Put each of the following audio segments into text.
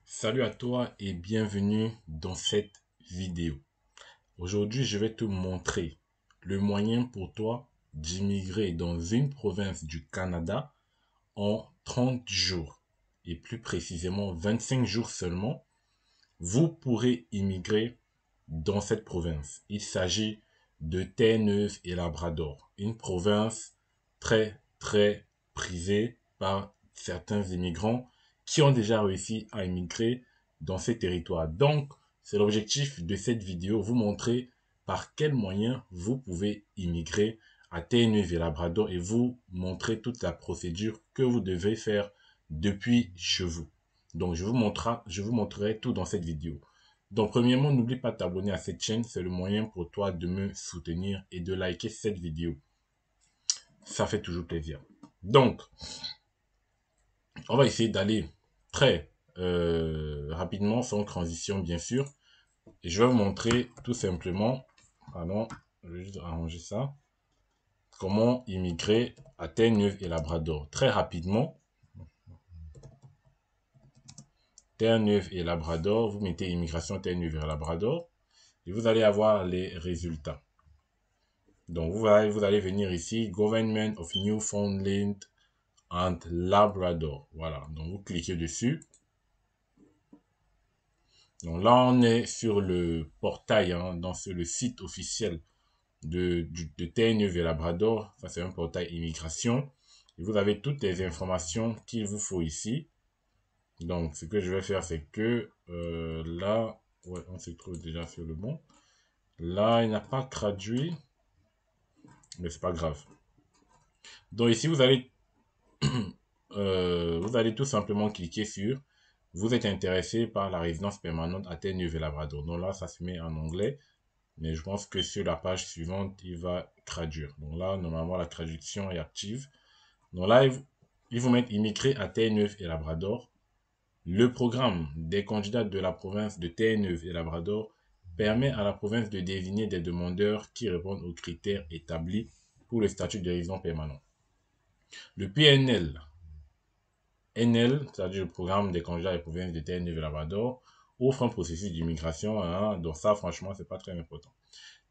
Salut à toi et bienvenue dans cette vidéo. Aujourd'hui, je vais te montrer le moyen pour toi d'immigrer dans une province du Canada en 30 jours. Et plus précisément, 25 jours seulement, vous pourrez immigrer dans cette province. Il s'agit de Terre-Neuve et Labrador, une province très prisée par certains immigrants qui ont déjà réussi à immigrer dans ces territoires. Donc, c'est l'objectif de cette vidéo, vous montrer par quels moyens vous pouvez immigrer à Terre-Neuve et Labrador et vous montrer toute la procédure que vous devez faire depuis chez vous. Donc, je vous montrerai tout dans cette vidéo. Donc, premièrement, n'oublie pas de t'abonner à cette chaîne. C'est le moyen pour toi de me soutenir et de liker cette vidéo. Ça fait toujours plaisir. Donc, on va essayer d'aller très rapidement, sans transition, bien sûr. Et je vais vous montrer tout simplement, pardon, je vais juste arranger ça, comment immigrer à Terre-Neuve et Labrador. Très rapidement, Terre-Neuve et Labrador, vous mettez immigration Terre-Neuve et Labrador et vous allez avoir les résultats. Donc, vous allez venir ici, Government of Newfoundland and Labrador. Voilà, donc vous cliquez dessus. Donc là, on est sur le portail, le site officiel de Terre-Neuve et Labrador. Ça, c'est un portail immigration. Et vous avez toutes les informations qu'il vous faut ici. Donc, ce que je vais faire, c'est que là, ouais, on se trouve déjà sur le bon. Là, il n'a pas traduit, mais c'est pas grave. Donc ici, vous allez tout simplement cliquer sur vous êtes intéressé par la résidence permanente à Terre-Neuve et Labrador. Donc là, ça se met en anglais, mais je pense que sur la page suivante, il va traduire. Donc là, normalement, la traduction est active. Donc là, ils vous mettent immigré à Terre-Neuve et Labrador. Le programme des candidats de la province de Terre-Neuve et Labrador permet à la province de désigner des demandeurs qui répondent aux critères établis pour le statut de résident permanent. Le PNL, c'est-à-dire le programme des candidats et provinces de Terre-Neuve et Labrador, offre un processus d'immigration, donc ça, franchement, c'est pas très important.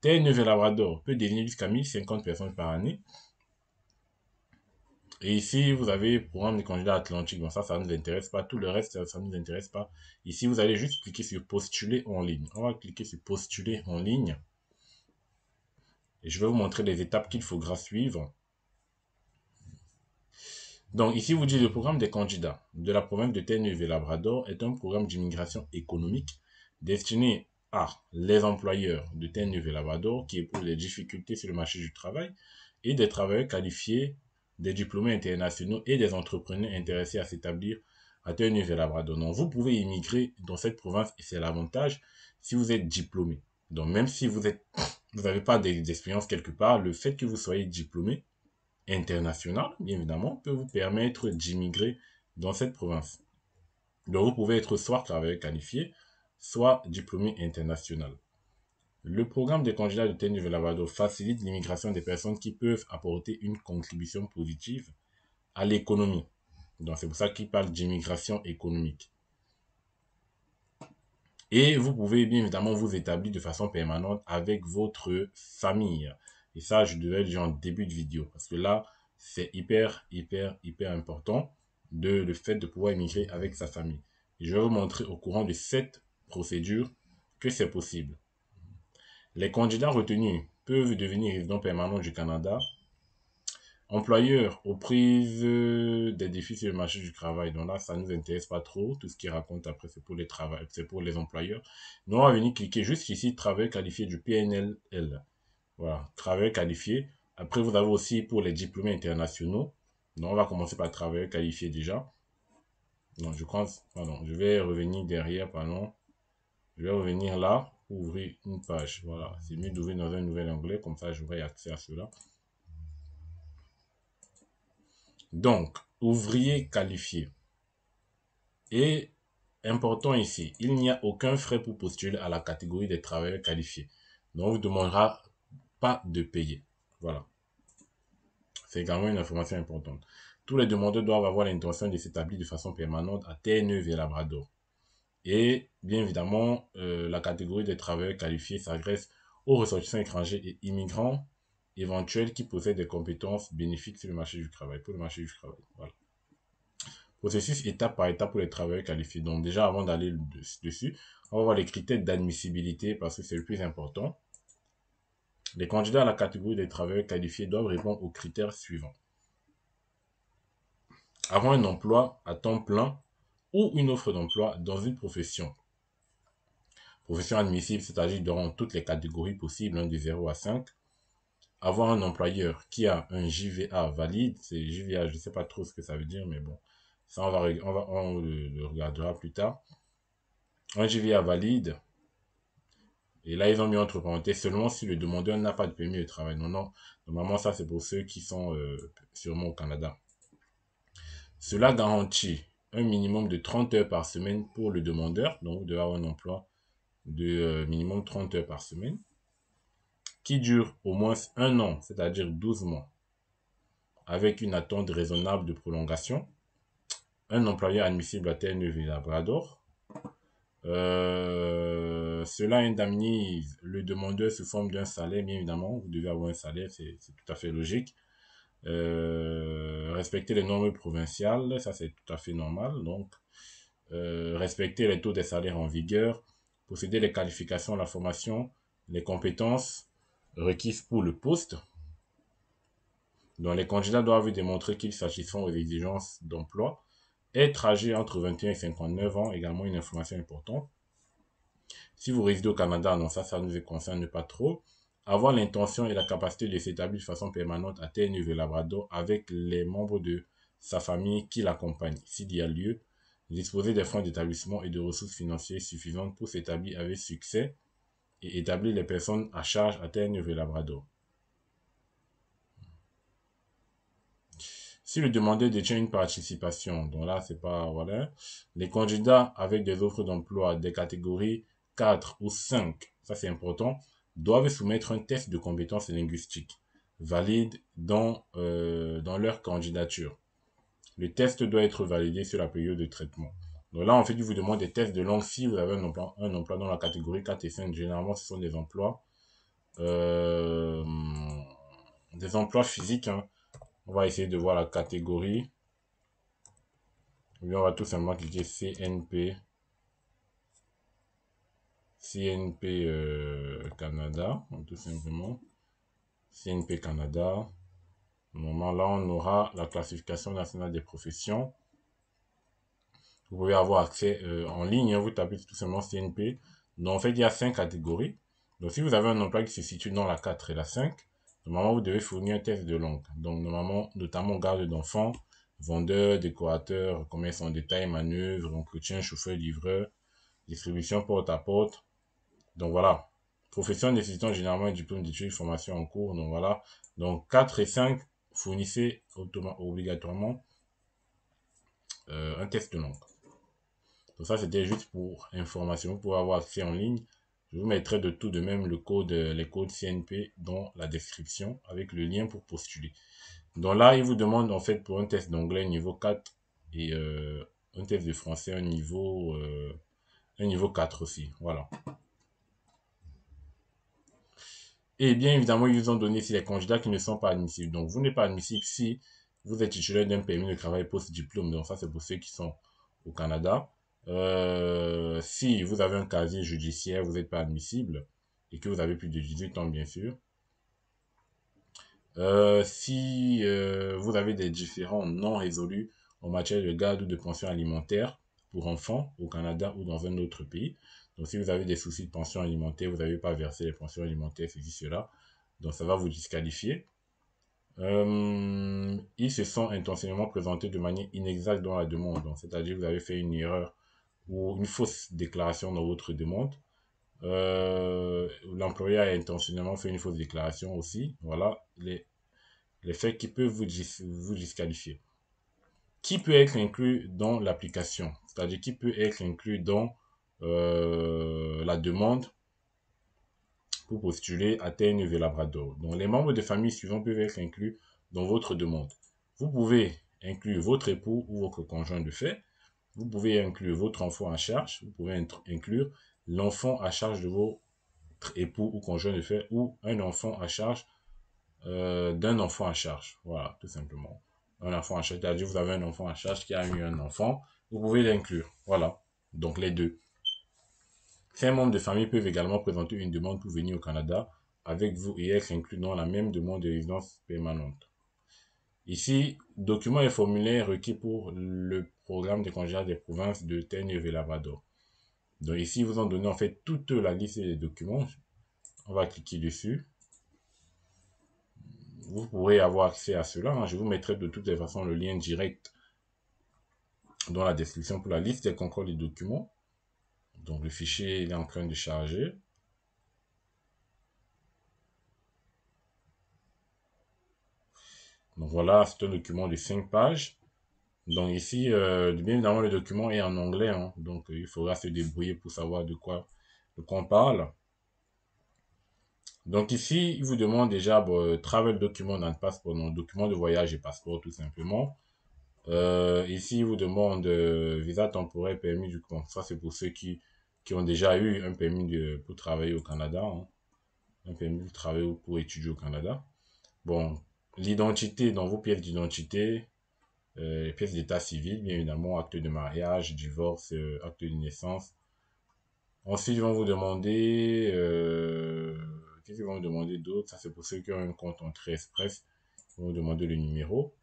Terre-Neuve et Labrador peut désigner jusqu'à 1050 personnes par année. Et ici, vous avez le programme des candidats atlantiques. Donc ça ne nous intéresse pas. Tout le reste, ça ne nous intéresse pas. Ici, vous allez juste cliquer sur postuler en ligne. On va cliquer sur postuler en ligne. Et je vais vous montrer les étapes qu'il faudra suivre. Donc ici, vous dites le programme des candidats de la province de Terre-Neuve et Labrador est un programme d'immigration économique destiné à les employeurs de Terre-Neuve et Labrador qui éprouvent des difficultés sur le marché du travail et des travailleurs qualifiés, des diplômés internationaux et des entrepreneurs intéressés à s'établir à Terre-Neuve et Labrador. Donc vous pouvez immigrer dans cette province et c'est l'avantage si vous êtes diplômé. Donc même si vous n'avez pas d'expérience quelque part, le fait que vous soyez diplômé international, bien évidemment, peut vous permettre d'immigrer dans cette province. Donc, vous pouvez être soit travailleur qualifié, soit diplômé international. Le programme des candidats de Terre-Neuve et Labrador facilite l'immigration des personnes qui peuvent apporter une contribution positive à l'économie. Donc, c'est pour ça qu'il parle d'immigration économique. Et vous pouvez bien évidemment vous établir de façon permanente avec votre famille. Et ça, je devais le dire en début de vidéo. Parce que là, c'est hyper important le fait de pouvoir immigrer avec sa famille. Et je vais vous montrer au courant de cette procédure que c'est possible. Les candidats retenus peuvent devenir résidents permanents du Canada, employeurs aux prises des défis sur le marché du travail. Donc là, ça ne nous intéresse pas trop. Tout ce qu'il raconte après, c'est pour c'est pour les employeurs. Nous, on va venir cliquer juste ici, travail qualifié du PNLL. Voilà, travail qualifié. Après, vous avez aussi pour les diplômés internationaux. Donc, on va commencer par travailleur qualifié déjà. Donc, je crois, pardon, je vais revenir derrière, pardon. Je vais revenir là, ouvrir une page. Voilà, c'est mieux d'ouvrir dans un nouvel onglet, comme ça, j'aurai accès à cela. Donc, ouvrier qualifié. Et important ici, il n'y a aucun frais pour postuler à la catégorie des travailleurs qualifiés. Donc, on vous demandera pas de payer. Voilà. C'est également une information importante. Tous les demandeurs doivent avoir l'intention de s'établir de façon permanente à Terre-Neuve et Labrador. Et bien évidemment, la catégorie des travailleurs qualifiés s'adresse aux ressortissants étrangers et immigrants éventuels qui possèdent des compétences bénéfiques sur le marché du travail, pour le marché du travail. Voilà. Processus étape par étape pour les travailleurs qualifiés. Donc déjà, avant d'aller dessus, on va voir les critères d'admissibilité parce que c'est le plus important. Les candidats à la catégorie des travailleurs qualifiés doivent répondre aux critères suivants. Avoir un emploi à temps plein ou une offre d'emploi dans une profession. Profession admissible, c'est-à-dire dans toutes les catégories possibles, de 0 à 5. Avoir un employeur qui a un JVA valide. C'est JVA, je ne sais pas trop ce que ça veut dire, mais bon, ça on le regardera plus tard. Un JVA valide. Et là, ils ont mis entre parenthèses seulement si le demandeur n'a pas de permis de travail. Non, non. Normalement, ça, c'est pour ceux qui sont sûrement au Canada. Cela garantit un minimum de 30 heures par semaine pour le demandeur. Donc, vous devez avoir un emploi de minimum 30 heures par semaine, qui dure au moins un an, c'est-à-dire 12 mois, avec une attente raisonnable de prolongation. Un employeur admissible à Terre-Neuve et Labrador. Cela indemnise le demandeur sous forme d'un salaire, bien évidemment. Vous devez avoir un salaire, c'est tout à fait logique. Respecter les normes provinciales, ça c'est tout à fait normal. Donc, respecter les taux des salaires en vigueur, posséder les qualifications, la formation, les compétences requises pour le poste. Donc, les candidats doivent démontrer qu'ils satisfont aux exigences d'emploi. Être âgé entre 21 et 59 ans, également une information importante. Si vous résidez au Canada, non, ça ne vous concerne pas trop. Avoir l'intention et la capacité de s'établir de façon permanente à Terre-Neuve et Labrador avec les membres de sa famille qui l'accompagnent, s'il y a lieu. Disposer des fonds d'établissement et de ressources financières suffisantes pour s'établir avec succès et établir les personnes à charge à Terre-Neuve et Labrador. Si le demandeur détient une participation, donc là, c'est pas, voilà, les candidats avec des offres d'emploi des catégories 4 ou 5, ça c'est important, doivent soumettre un test de compétences linguistiques valide dans leur candidature. Le test doit être validé sur la période de traitement. Donc là, en fait, il vous demande des tests de langue si vous avez un emploi dans la catégorie 4 et 5. Généralement, ce sont euh, des emplois physiques, hein. On va essayer de voir la catégorie. Et bien, on va tout simplement cliquer CNP. CNP Canada. Tout simplement. CNP Canada. Normalement, là, on aura la classification nationale des professions. Vous pouvez avoir accès en ligne. Hein, vous tapez tout simplement CNP. Donc, en fait, il y a 5 catégories. Donc, si vous avez un emploi qui se situe dans la 4 et la 5, normalement, vous devez fournir un test de langue. Donc, normalement, notamment garde d'enfants, vendeur, décorateur, commerce en détail, manœuvre, entretien, chauffeur, livreur, distribution porte à porte. Donc, voilà. Profession nécessitant généralement un diplôme d'études, formation en cours. Donc, voilà. Donc, 4 et 5, fournissez obligatoirement un test de langue. Donc ça, c'était juste pour information. Vous pouvez avoir accès en ligne. Je vous mettrai de tout de même les codes CNP dans la description avec le lien pour postuler. Donc là, il vous demande en fait pour un test d'anglais niveau 4 et un test de français un niveau 4 aussi. Voilà. Et bien évidemment, ils vous ont donné ici les candidats qui ne sont pas admissibles. Donc vous n'êtes pas admissible si vous êtes titulaire d'un permis de travail post-diplôme. Donc ça, c'est pour ceux qui sont au Canada. Si vous avez un casier judiciaire, vous n'êtes pas admissible et que vous avez plus de 18 ans, bien sûr. Si vous avez des différends non résolus en matière de garde ou de pension alimentaire pour enfants au Canada ou dans un autre pays. Donc, si vous avez des soucis de pension alimentaire, vous n'avez pas versé les pensions alimentaires, ceci, cela. Donc, ça va vous disqualifier. Ils se sont intentionnellement présentés de manière inexacte dans la demande. C'est-à-dire que vous avez fait une erreur ou une fausse déclaration dans votre demande. L'employeur a intentionnellement fait une fausse déclaration aussi. Voilà les faits qui peuvent vous disqualifier. Qui peut être inclus dans l'application? C'est-à-dire qui peut être inclus dans la demande pour postuler à Terre-Neuve et Labrador. Donc les membres de famille suivants peuvent être inclus dans votre demande. Vous pouvez inclure votre époux ou votre conjoint de fait, vous pouvez inclure votre enfant à charge, vous pouvez inclure l'enfant à charge de votre époux ou conjoint de fait, ou un enfant à charge d'un enfant à charge. Voilà, tout simplement. Un enfant à charge, c'est-à-dire vous avez un enfant à charge qui a eu un enfant, vous pouvez l'inclure. Voilà, donc les deux. Ces membres de famille peuvent également présenter une demande pour venir au Canada avec vous et être inclus dans la même demande de résidence permanente. Ici, documents et formulaires requis pour le programme de congé des provinces de Terre-Neuve et Labrador. Donc ici, ils vous ont donné en fait toute la liste des documents. On va cliquer dessus. Vous pourrez avoir accès à cela, hein. Je vous mettrai de toutes les façons le lien direct dans la description pour la liste des concours des documents. Donc le fichier est en train de charger. Donc voilà, c'est un document de 5 pages. Donc ici, bien évidemment, le document est en anglais, hein. Donc il faudra se débrouiller pour savoir de quoi on parle. Donc ici, il vous demande déjà travel document and passport, donc document de voyage et passeport tout simplement. Ici, il vous demande visa temporaire, permis du compte. Ça, c'est pour ceux qui ont déjà eu un permis pour travailler au Canada, hein. Un permis pour travailler ou pour étudier au Canada. Bon, l'identité, dans vos pièces d'identité, pièces d'état civil, bien évidemment, acte de mariage, divorce, acte de naissance. Ensuite, ils vont vous demander, qu'est-ce qu'ils vont vous demander d'autre? Ça, c'est pour ceux qui ont un compte entrée express. Ils vont vous demander le numéro.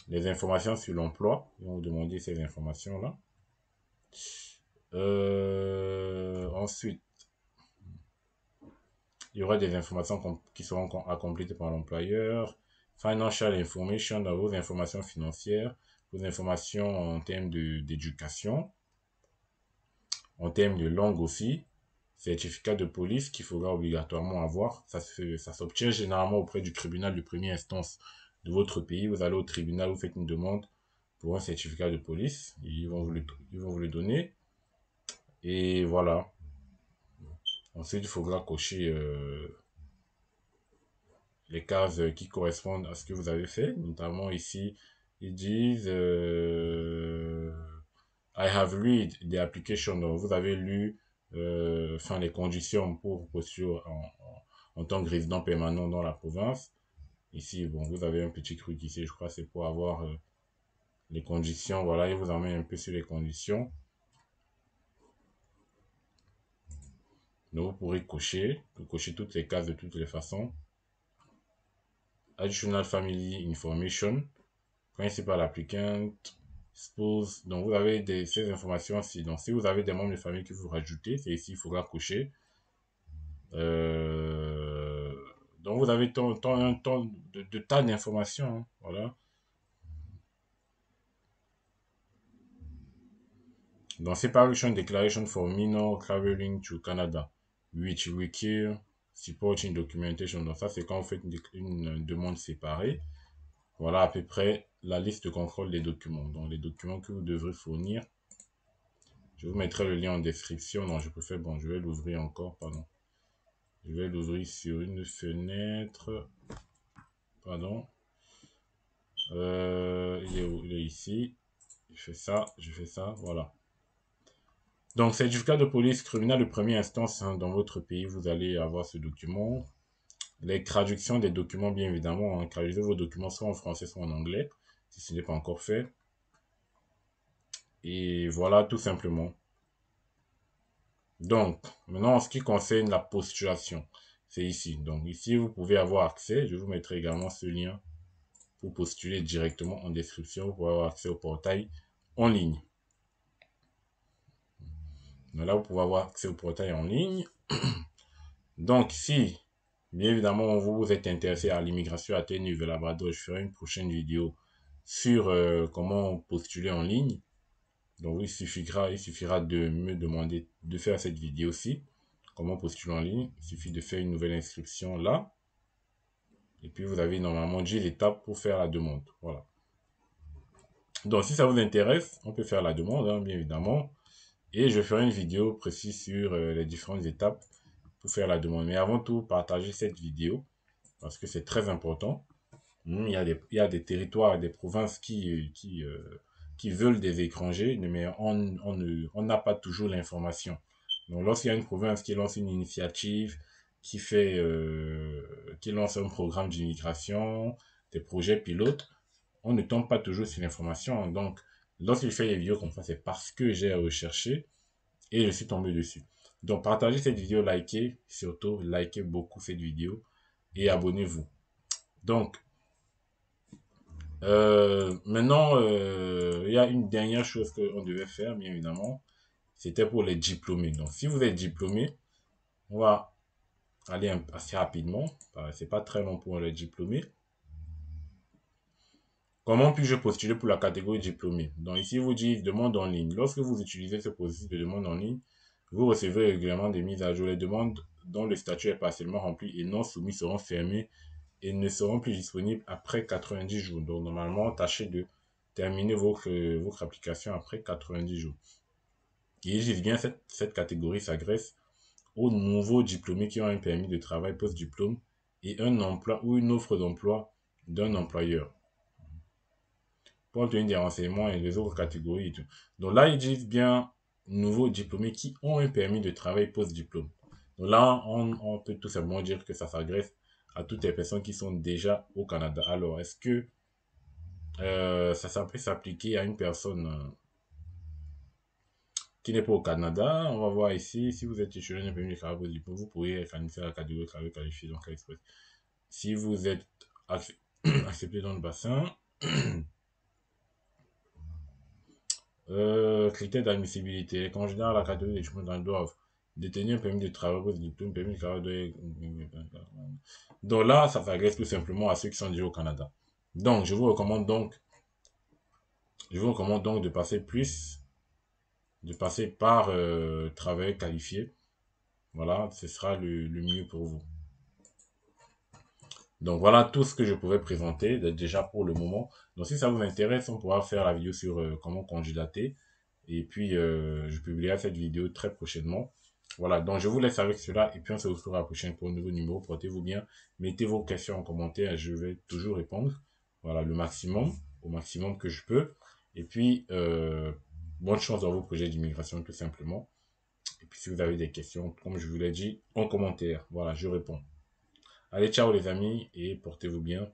Les informations sur l'emploi. Ils vont vous demander ces informations-là. Ensuite, il y aura des informations qui seront à compléter par l'employeur. Financial information, dans vos informations financières, vos informations en termes d'éducation, en termes de langue aussi, certificat de police qu'il faudra obligatoirement avoir. Ça s'obtient généralement auprès du tribunal de première instance de votre pays. Vous allez au tribunal, vous faites une demande pour un certificat de police. Ils vont vous le donner. Et voilà. Ensuite, il faudra cocher les cases qui correspondent à ce que vous avez fait. Notamment ici, ils disent I have read the application. Donc, vous avez lu les conditions pour postuler en tant que résident permanent dans la province. Ici, bon, vous avez un petit truc ici, je crois, c'est pour avoir les conditions. Voilà, il vous emmène un peu sur les conditions. Donc, vous pourrez cocher toutes les cases de toutes les façons. Additional Family Information, Principal Applicant, Spouse. Donc, vous avez ces informations ici. Donc, si vous avez des membres de famille que vous rajoutez, c'est ici, il faudra cocher. Donc, vous avez un temps de tas d'informations, hein. Voilà. Donc, Separation Declaration for Minor Traveling to Canada, which require supporting documentation. Donc, ça, c'est quand vous faites une demande séparée. Voilà à peu près la liste de contrôle des documents. Donc, les documents que vous devrez fournir. Je vous mettrai le lien en description. Non, je préfère, bon, je vais l'ouvrir encore, pardon. Je vais l'ouvrir sur une fenêtre. Pardon. Il est ici. Je fais ça, voilà. Donc, certificat de police criminelle de première instance, hein, dans votre pays, vous allez avoir ce document. Les traductions des documents, bien évidemment, hein, traduisez vos documents soit en français, soit en anglais, si ce n'est pas encore fait. Et voilà, tout simplement. Donc, maintenant, en ce qui concerne la postulation, c'est ici. Donc, ici, vous pouvez avoir accès. Je vous mettrai également ce lien pour postuler directement en description. Vous pouvez avoir accès au portail en ligne. Donc là, vous pouvez avoir accès au portail en ligne. Donc, si, bien évidemment, vous êtes intéressé à l'immigration à Terre-Neuve-Labrador, je ferai une prochaine vidéo sur comment postuler en ligne. Donc, il suffira de me demander de faire cette vidéo-ci. Comment postuler en ligne. Il suffit de faire une nouvelle inscription là. Et puis, vous avez normalement 10 étapes pour faire la demande. Voilà. Donc, si ça vous intéresse, on peut faire la demande, hein, bien évidemment. Et je ferai une vidéo précise sur les différentes étapes pour faire la demande. Mais avant tout, partagez cette vidéo parce que c'est très important. Il y a des territoires, des provinces qui qui veulent des étrangers, mais on n'a pas toujours l'information. Donc, lorsqu'il y a une province qui lance une initiative, qui lance un programme d'immigration, des projets pilotes, on ne tombe pas toujours sur l'information. Donc, lorsque je fais des vidéos comme ça, c'est parce que j'ai recherché et je suis tombé dessus. Donc, partagez cette vidéo, likez, surtout, likez beaucoup cette vidéo et abonnez-vous. Donc, maintenant, il y a une dernière chose qu'on devait faire, bien évidemment. C'était pour les diplômés. Donc, si vous êtes diplômé, on va aller assez rapidement. C'est pas très long pour les diplômés. Comment puis-je postuler pour la catégorie diplômé? Donc, ici, vous dit demande en ligne. Lorsque vous utilisez ce processus de demande en ligne, vous recevez régulièrement des mises à jour. Les demandes dont le statut est partiellement rempli et non soumis seront fermées et ne seront plus disponibles après 90 jours. Donc, normalement, tâchez de terminer votre application après 90 jours. Et je dis bien, cette catégorie s'adresse aux nouveaux diplômés qui ont un permis de travail post-diplôme et un emploi ou une offre d'emploi d'un employeur. Pour obtenir des renseignements et les autres catégories et tout. Donc là, ils disent bien nouveaux diplômés qui ont un permis de travail post-diplôme. Donc là, on peut tout simplement dire que ça s'adresse à toutes les personnes qui sont déjà au Canada. Alors, est-ce que ça peut s'appliquer à une personne qui n'est pas au Canada? On va voir ici, si vous êtes titulaire d'un permis de travail post-diplôme, vous pourriez qualifier la catégorie de travail qualifié, donc express. Si vous êtes accepté dans le bassin, critères d'admissibilité. Les candidats à la catégorie des diplômes doivent détenir un permis de travail post-diplôme, permis de travail. Donc là, ça s'adresse tout simplement à ceux qui sont déjà au Canada. Donc, je vous recommande donc de passer par travail qualifié. Voilà, ce sera le mieux pour vous. Donc voilà tout ce que je pouvais présenter déjà pour le moment. Donc si ça vous intéresse, on pourra faire la vidéo sur comment candidater. Et puis je publierai cette vidéo très prochainement. Voilà, donc je vous laisse avec cela et puis on se retrouve à la prochaine pour un nouveau numéro. Portez-vous bien, mettez vos questions en commentaire, je vais toujours répondre. Voilà, au maximum que je peux. Et puis, bonne chance dans vos projets d'immigration tout simplement. Et puis si vous avez des questions, comme je vous l'ai dit, en commentaire, voilà, je réponds. Allez, ciao les amis et portez-vous bien.